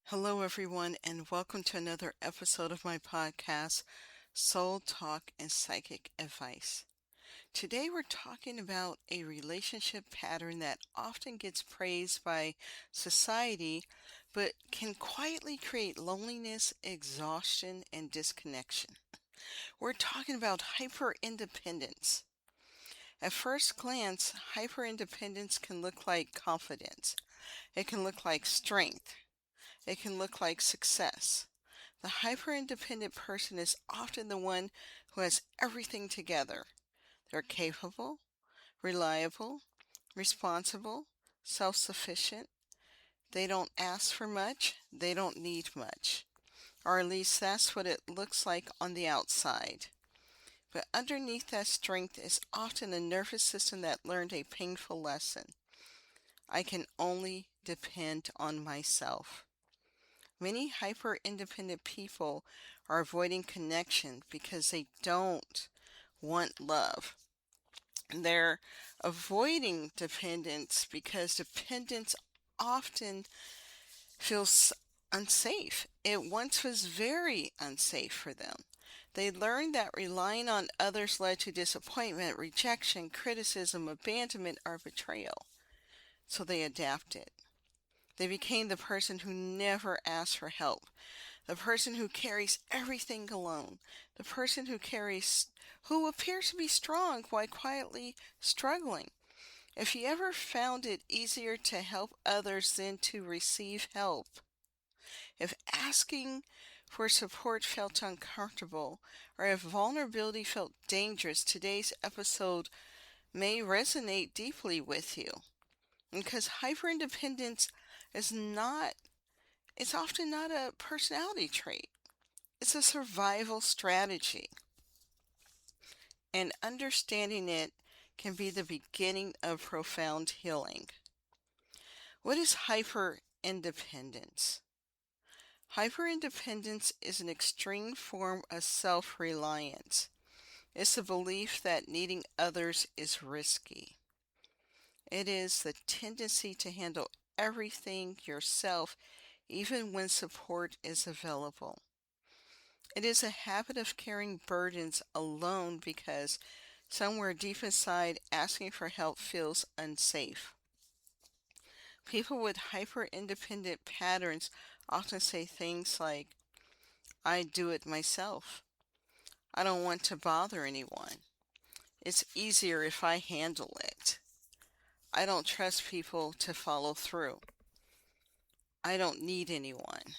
Hello, everyone, and welcome to another episode of my podcast, Soul Talk and Psychic Advice. Today, we're talking about a relationship pattern that often gets praised by society, but can quietly create loneliness, exhaustion, and disconnection. We're talking about hyperindependence. At first glance, hyperindependence can look like confidence, it can look like strength. It can look like success. The hyper-independent person is often the one who has everything together. They're capable, reliable, responsible, self-sufficient. They don't ask for much. They don't need much. Or at least that's what it looks like on the outside. But underneath that strength is often a nervous system that learned a painful lesson. I can only depend on myself. Many hyper-independent people are avoiding connection because they don't want love. They're avoiding dependence because dependence often feels unsafe. It once was very unsafe for them. They learned that relying on others led to disappointment, rejection, criticism, abandonment, or betrayal. So they adapted. They became the person who never asked for help, the person who carries everything alone, the person who appears to be strong while quietly struggling. If you ever found it easier to help others than to receive help, if asking for support felt uncomfortable, or if vulnerability felt dangerous, today's episode may resonate deeply with you. Because hyperindependence is not it's often not a personality trait. It's a survival strategy. And understanding it can be the beginning of profound healing. What is hyperindependence? Hyperindependence is an extreme form of self-reliance. It's the belief that needing others is risky. It is the tendency to handle everything yourself even when support is available. It is a habit of carrying burdens alone because somewhere deep inside asking for help feels unsafe. People with hyper-independent patterns often say things like, I do it myself. I don't want to bother anyone. It's easier if I handle it. I don't trust people to follow through. I don't need anyone.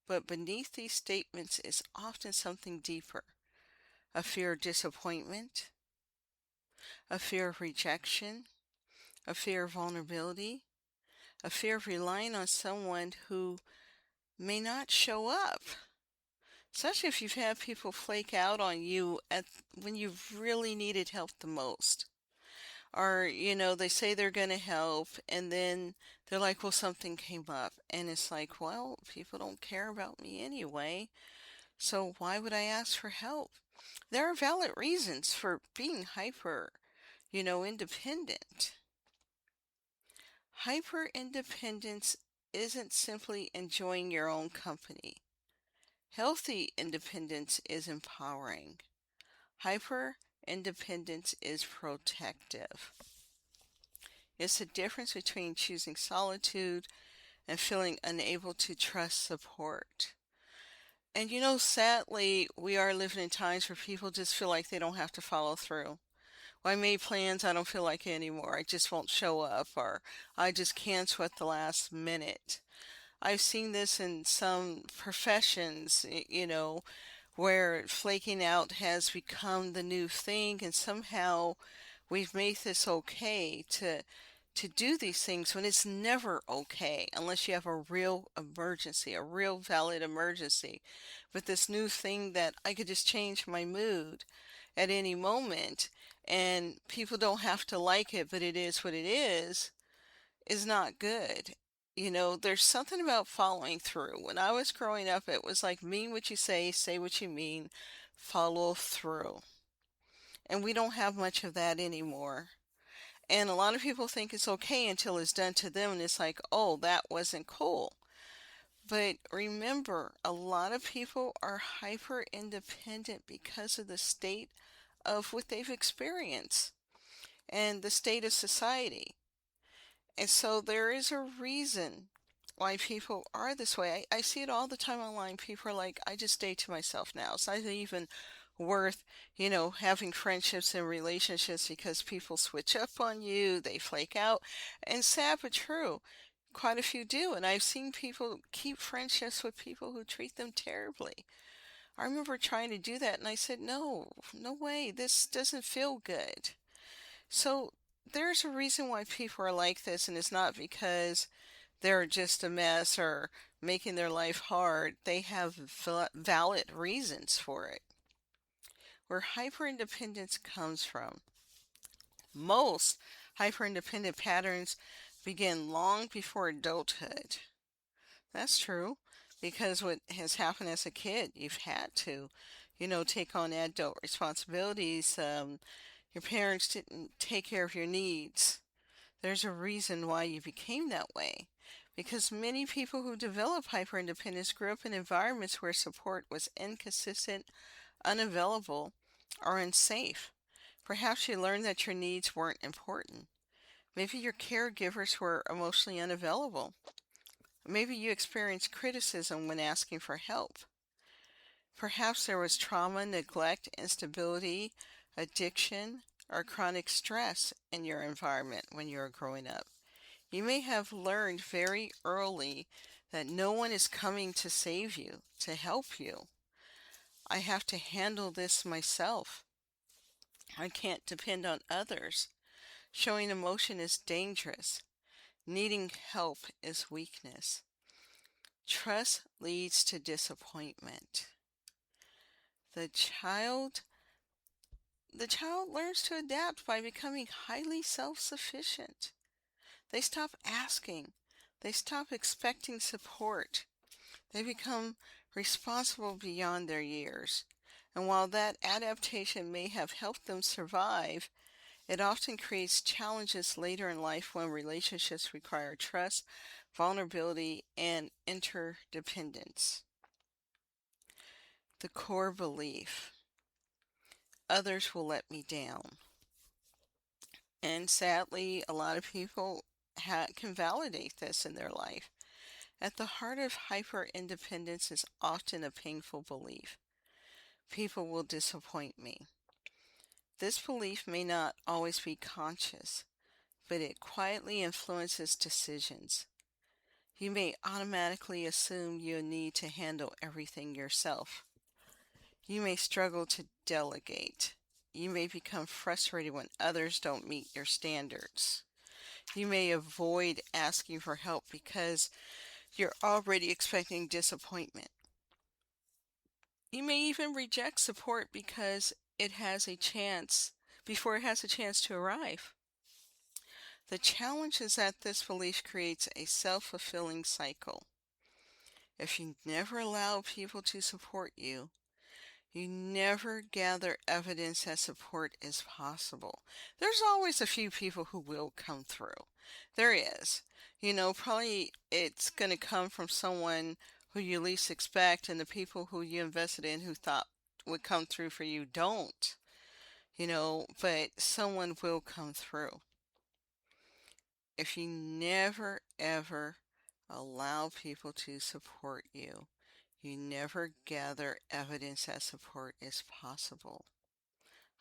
But beneath these statements is often something deeper. A fear of disappointment, a fear of rejection, a fear of vulnerability, a fear of relying on someone who may not show up. Especially if you've had people flake out on you when you've really needed help the most. Or, they say they're going to help and then they're like, well, something came up. And it's like, well, people don't care about me anyway. So why would I ask for help? There are valid reasons for being independent. Hyper independence isn't simply enjoying your own company. Healthy independence is empowering. Hyper independence is protective. It's the difference between choosing solitude and feeling unable to trust support. And sadly, we are living in times where people just feel like they don't have to follow through. Well, I made plans, I don't feel like it anymore. I just won't show up, or I just cancel at the last minute. I've seen this in some professions, where flaking out has become the new thing, and somehow we've made this okay to do these things when it's never okay unless you have a real emergency, a real valid emergency. But this new thing that I could just change my mood at any moment and people don't have to like it, but it is what it is not good. There's something about following through. When I was growing up, it was like mean what you say what you mean, follow through. And we don't have much of that anymore. And a lot of people think it's okay until it's done to them, and it's like, oh, that wasn't cool. But remember, a lot of people are hyper independent because of the state of what they've experienced and the state of society. And so there is a reason why people are this way. I see it all the time online. People are like, I just stay to myself now. It's not even worth, having friendships and relationships because people switch up on you, they flake out. And sad but true, quite a few do. And I've seen people keep friendships with people who treat them terribly. I remember trying to do that and I said, no, no way, this doesn't feel good. So there's a reason why people are like this, and it's not because they're just a mess or making their life hard. They have valid reasons for it. Where hyperindependence comes from. Most hyperindependent patterns begin long before adulthood. That's true, because what has happened as a kid, you've had to, take on adult responsibilities. Your parents didn't take care of your needs. There's a reason why you became that way. Because many people who develop hyperindependence grew up in environments where support was inconsistent, unavailable, or unsafe. Perhaps you learned that your needs weren't important. Maybe your caregivers were emotionally unavailable. Maybe you experienced criticism when asking for help. Perhaps there was trauma, neglect, instability, addiction, or chronic stress in your environment when you were growing up. You may have learned very early that no one is coming to save you, to help you. I have to handle this myself. I can't depend on others. Showing emotion is dangerous. Needing help is weakness. Trust leads to disappointment. The child the child learns to adapt by becoming highly self-sufficient. They stop asking. They stop expecting support. They become responsible beyond their years. And while that adaptation may have helped them survive, it often creates challenges later in life when relationships require trust, vulnerability, and interdependence. The core belief: others will let me down. And sadly, a lot of people can validate this in their life. At the heart of hyper independence is often a painful belief: people will disappoint me. This belief may not always be conscious, but it quietly influences decisions. You may automatically assume you need to handle everything yourself. You may struggle to delegate. You may become frustrated when others don't meet your standards. You may avoid asking for help because you're already expecting disappointment. You may even reject support because it has a chance before it has a chance to arrive. The challenge is that this belief creates a self-fulfilling cycle. If you never allow people to support you, you never gather evidence that support is possible. There's always a few people who will come through. There is. Probably it's going to come from someone who you least expect, and the people who you invested in who thought would come through for you don't. But someone will come through. If you never ever allow people to support you, you never gather evidence that support is possible.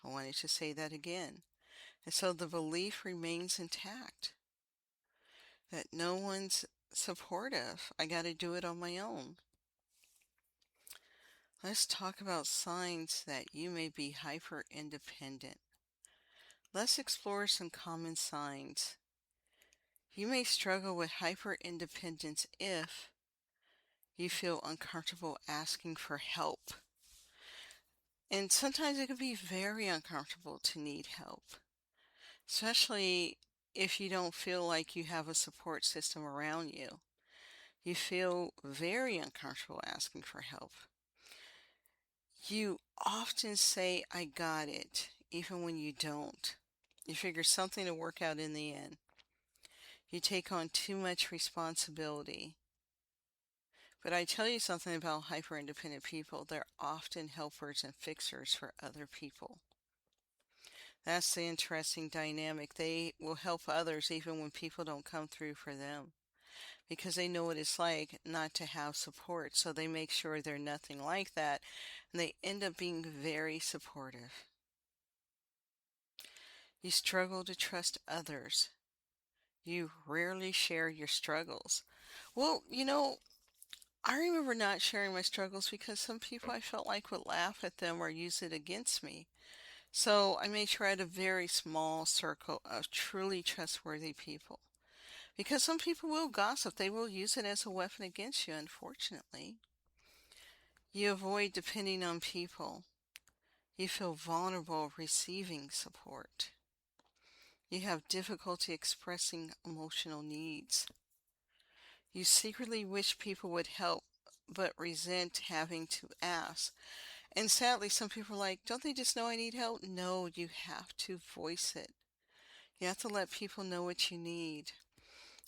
I wanted to say that again. And so the belief remains intact that no one's supportive. I got to do it on my own. Let's talk about signs that you may be hyper independent. Let's explore some common signs. You may struggle with hyper independence if you feel uncomfortable asking for help. And sometimes it can be very uncomfortable to need help, especially if you don't feel like you have a support system around you. You feel very uncomfortable asking for help. You often say, I got it, even when you don't. You figure something will work out in the end. You take on too much responsibility. But I tell you something about hyper independent people, they're often helpers and fixers for other people. That's the interesting dynamic. They will help others even when people don't come through for them because they know what it's like not to have support. So they make sure they're nothing like that, and they end up being very supportive. You struggle to trust others. You rarely share your struggles. Well, I remember not sharing my struggles because some people I felt like would laugh at them or use it against me. So I made sure I had a very small circle of truly trustworthy people. Because some people will gossip, they will use it as a weapon against you, unfortunately. You avoid depending on people. You feel vulnerable receiving support. You have difficulty expressing emotional needs. You secretly wish people would help, but resent having to ask. And sadly, some people are like, don't they just know I need help? No, you have to voice it. You have to let people know what you need.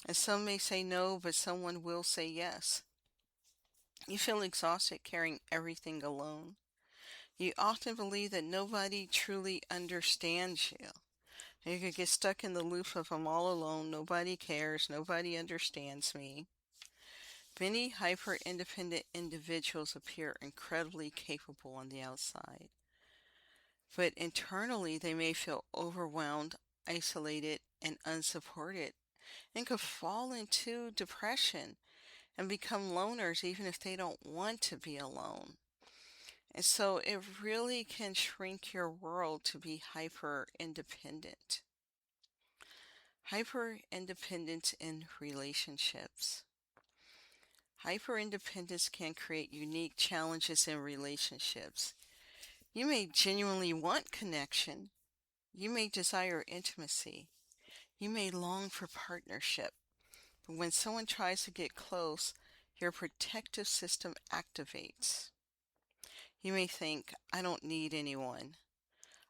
And some may say no, but someone will say yes. You feel exhausted carrying everything alone. You often believe that nobody truly understands you. You could get stuck in the loop of I'm all alone, nobody cares, nobody understands me. Many hyper-independent individuals appear incredibly capable on the outside, but internally they may feel overwhelmed, isolated, and unsupported, and could fall into depression and become loners even if they don't want to be alone. And so it really can shrink your world to be hyper independent. Hyper independence in relationships. Hyper independence can create unique challenges in relationships. You may genuinely want connection. You may desire intimacy. You may long for partnership. But when someone tries to get close, your protective system activates. You may think, I don't need anyone.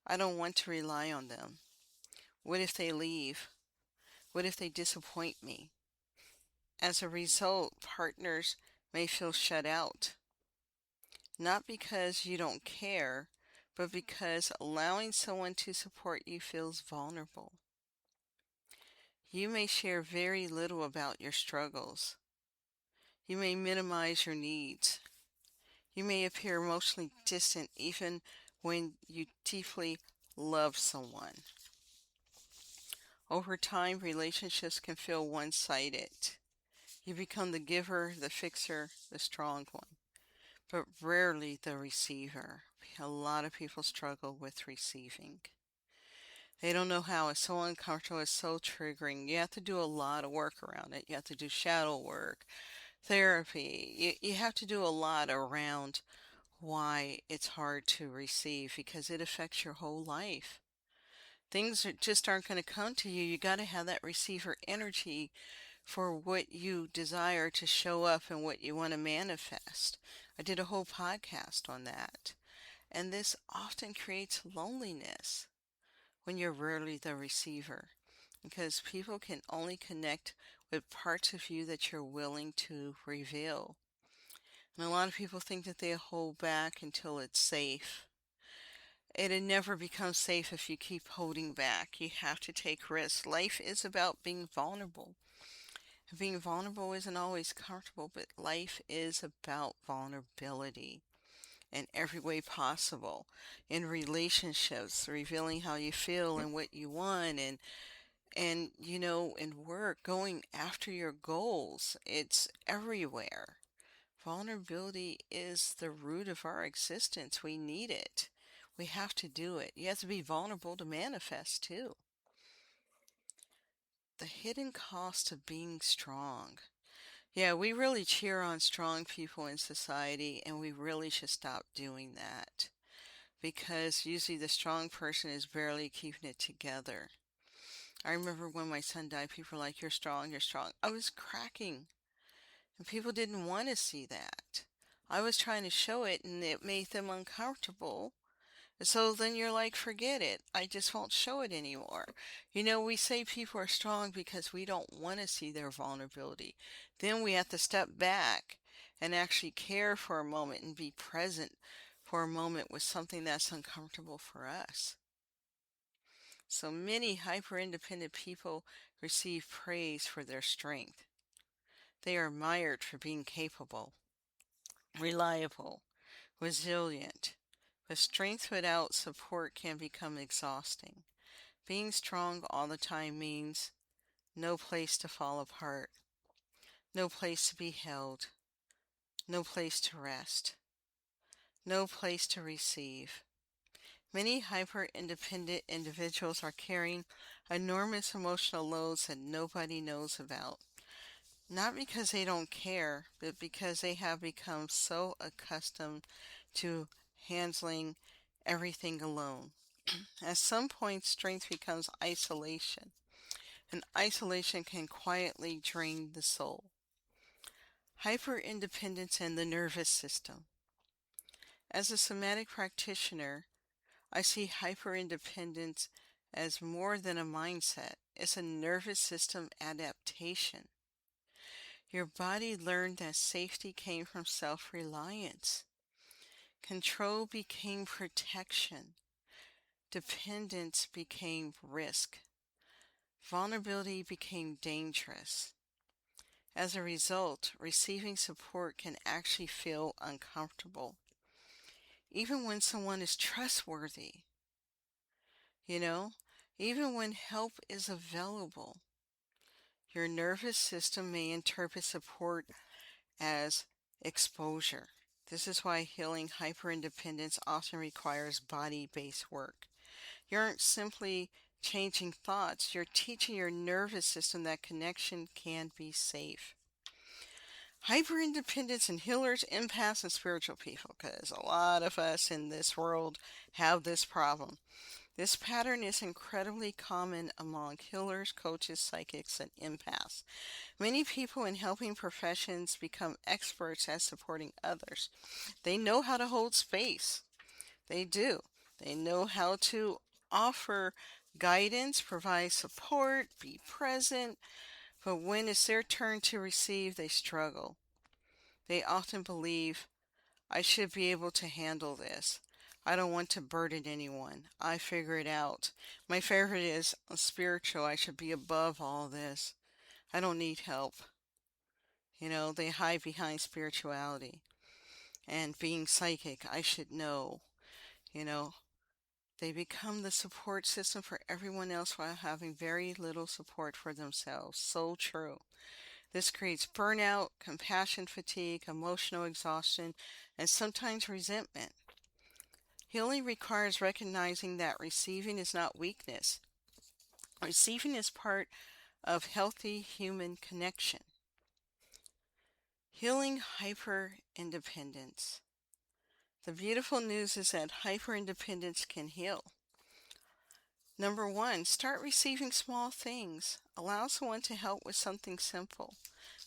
I don't want to rely on them. What if they leave? What if they disappoint me? As a result, partners may feel shut out, not because you don't care, but because allowing someone to support you feels vulnerable. You may share very little about your struggles. You may minimize your needs. You may appear emotionally distant even when you deeply love someone. Over time, relationships can feel one-sided. You become the giver, the fixer, the strong one, but rarely the receiver. A lot of people struggle with receiving. They don't know how. It's so uncomfortable. It's so triggering. You have to do a lot of work around it. You have to do shadow work, therapy. You have to do a lot around why it's hard to receive because it affects your whole life. Just aren't going to come to you. You got to have that receiver energy for what you desire to show up and what you want to manifest. I did a whole podcast on that. And this often creates loneliness when you're rarely the receiver because people can only connect with parts of you that you're willing to reveal. And a lot of people think that they hold back until it's safe. It never becomes safe if you keep holding back. You have to take risks. Life is about being vulnerable. Being vulnerable isn't always comfortable, but life is about vulnerability in every way possible. In relationships, revealing how you feel and what you want, and in work, going after your goals. It's everywhere. Vulnerability is the root of our existence. We need it. We have to do it. You have to be vulnerable to manifest too. The hidden cost of being strong. Yeah, we really cheer on strong people in society, and we really should stop doing that because usually the strong person is barely keeping it together. I remember when my son died, people were like, you're strong, you're strong. I was cracking, and people didn't want to see that. I was trying to show it, and it made them uncomfortable. So then you're like, forget it. I just won't show it anymore. We say people are strong because we don't want to see their vulnerability. Then we have to step back and actually care for a moment and be present for a moment with something that's uncomfortable for us. So many hyper-independent people receive praise for their strength. They are admired for being capable, reliable, resilient. But strength without support can become exhausting. Being strong all the time means no place to fall apart, no place to be held, no place to rest, no place to receive. Many hyper-independent individuals are carrying enormous emotional loads that nobody knows about. Not because they don't care, but because they have become so accustomed to handling everything alone. At some point, strength becomes isolation, and isolation can quietly drain the soul. Hyperindependence and the nervous system. As a somatic practitioner, I see hyperindependence as more than a mindset. It's a nervous system adaptation. Your body learned that safety came from self-reliance. Control became protection. Dependence became risk. Vulnerability became dangerous. As a result, receiving support can actually feel uncomfortable, even when someone is trustworthy, you know, even when help is available. Your nervous system may interpret support as exposure. This is why healing hyperindependence often requires body-based work. You aren't simply changing thoughts, you're teaching your nervous system that connection can be safe. Hyperindependence and healers, empaths, and spiritual people, because a lot of us in this world have this problem. This pattern is incredibly common among healers, coaches, psychics, and empaths. Many people in helping professions become experts at supporting others. They know how to hold space. They do. They know how to offer guidance, provide support, be present, but when it's their turn to receive, they struggle. They often believe, I should be able to handle this. I don't want to burden anyone. I figure it out. My favorite is spiritual. I should be above all this. I don't need help. They hide behind spirituality and being psychic. I should know. You know, they become the support system for everyone else while having very little support for themselves. So true. This creates burnout, compassion fatigue, emotional exhaustion, and sometimes resentment. Healing requires recognizing that receiving is not weakness. Receiving is part of healthy human connection. Healing hyper-independence. The beautiful news is that hyper-independence can heal. Number one, start receiving small things. Allow someone to help with something simple.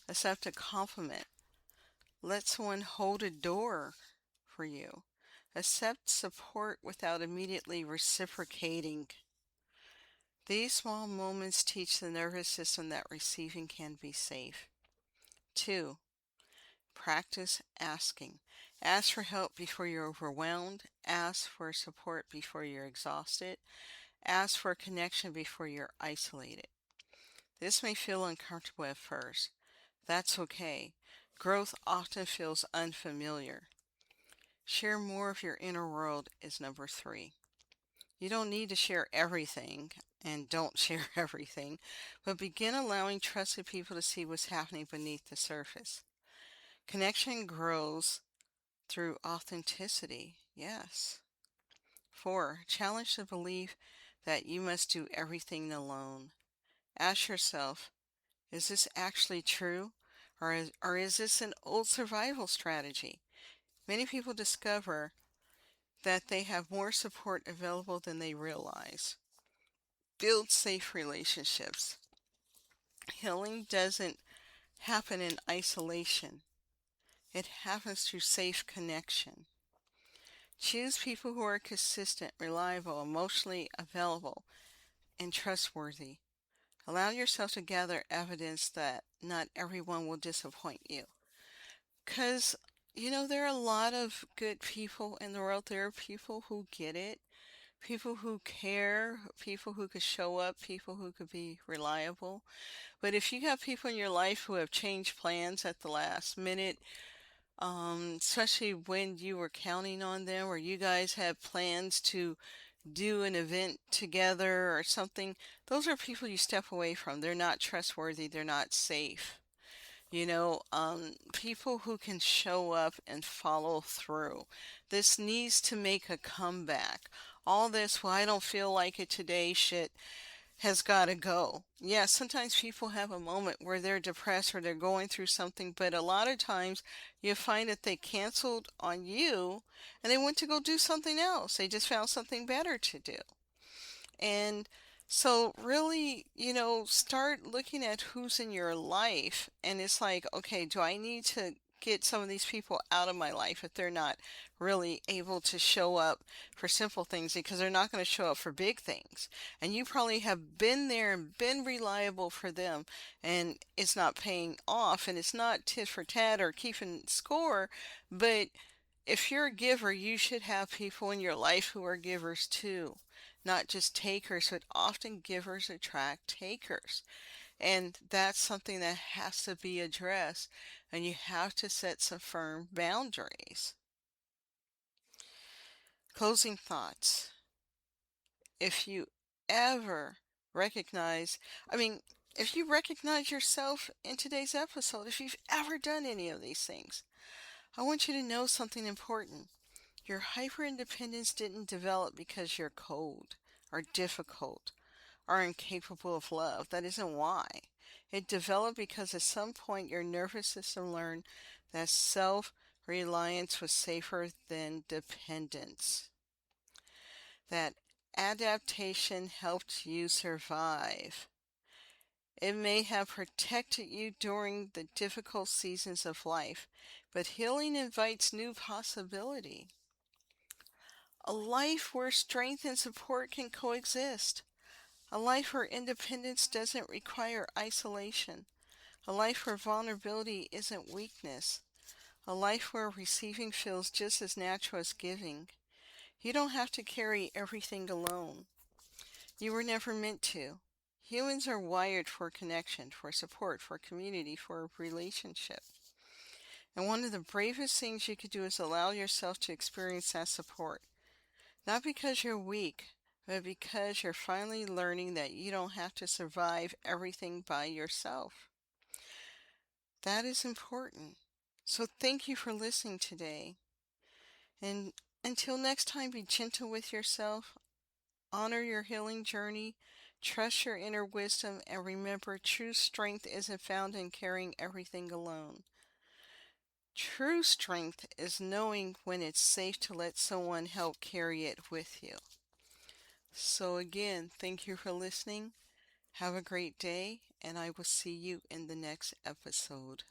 Accept a compliment. Let someone hold a door for you. Accept support without immediately reciprocating. These small moments teach the nervous system that receiving can be safe. 2. Practice asking. Ask for help before you're overwhelmed. Ask for support before you're exhausted. Ask for connection before you're isolated. This may feel uncomfortable at first. That's okay. Growth often feels unfamiliar. Share more of your inner world is number 3. You don't need to share everything, and don't share everything, but begin allowing trusted people to see what's happening beneath the surface. Connection grows through authenticity. Yes. 4. Challenge the belief that you must do everything alone. Ask yourself, is this actually true? Or is this an old survival strategy? Many people discover that they have more support available than they realize. Build safe relationships. Healing doesn't happen in isolation. It happens through safe connection. Choose people who are consistent, reliable, emotionally available, and trustworthy. Allow yourself to gather evidence that not everyone will disappoint you. Because, there are a lot of good people in the world. There are people who get it, people who care, people who could show up, people who could be reliable. But if you have people in your life who have changed plans at the last minute, especially when you were counting on them, or you guys have plans to do an event together or something, those are people you step away from. They're not trustworthy, they're not safe. People who can show up and follow through. This needs to make a comeback. All this, well, I don't feel like it today shit has got to go. Yeah, sometimes people have a moment where they're depressed or they're going through something, but a lot of times you find that they canceled on you and they went to go do something else. They just found something better to do. And so really, start looking at who's in your life. And it's like, okay, do I need to get some of these people out of my life if they're not really able to show up for simple things, because they're not going to show up for big things. And you probably have been there and been reliable for them, and it's not paying off, and it's not tit for tat or keeping score. But if you're a giver, you should have people in your life who are givers too, not just takers, but often givers attract takers. And that's something that has to be addressed, and you have to set some firm boundaries. Closing thoughts. If you ever recognize, I mean, if you recognize yourself in today's episode, if you've ever done any of these things, I want you to know something important. Your hyperindependence didn't develop because you're cold or difficult or incapable of love. That isn't why. It developed because at some point your nervous system learned that self-reliance was safer than dependence. That adaptation helped you survive. It may have protected you during the difficult seasons of life, but healing invites new possibility. A life where strength and support can coexist. A life where independence doesn't require isolation. A life where vulnerability isn't weakness. A life where receiving feels just as natural as giving. You don't have to carry everything alone. You were never meant to. Humans are wired for connection, for support, for community, for relationship. And one of the bravest things you could do is allow yourself to experience that support. Not because you're weak, but because you're finally learning that you don't have to survive everything by yourself. That is important. So thank you for listening today. And until next time, be gentle with yourself, honor your healing journey, trust your inner wisdom, and remember, true strength isn't found in carrying everything alone. True strength is knowing when it's safe to let someone help carry it with you. So again, thank you for listening. Have a great day, and I will see you in the next episode.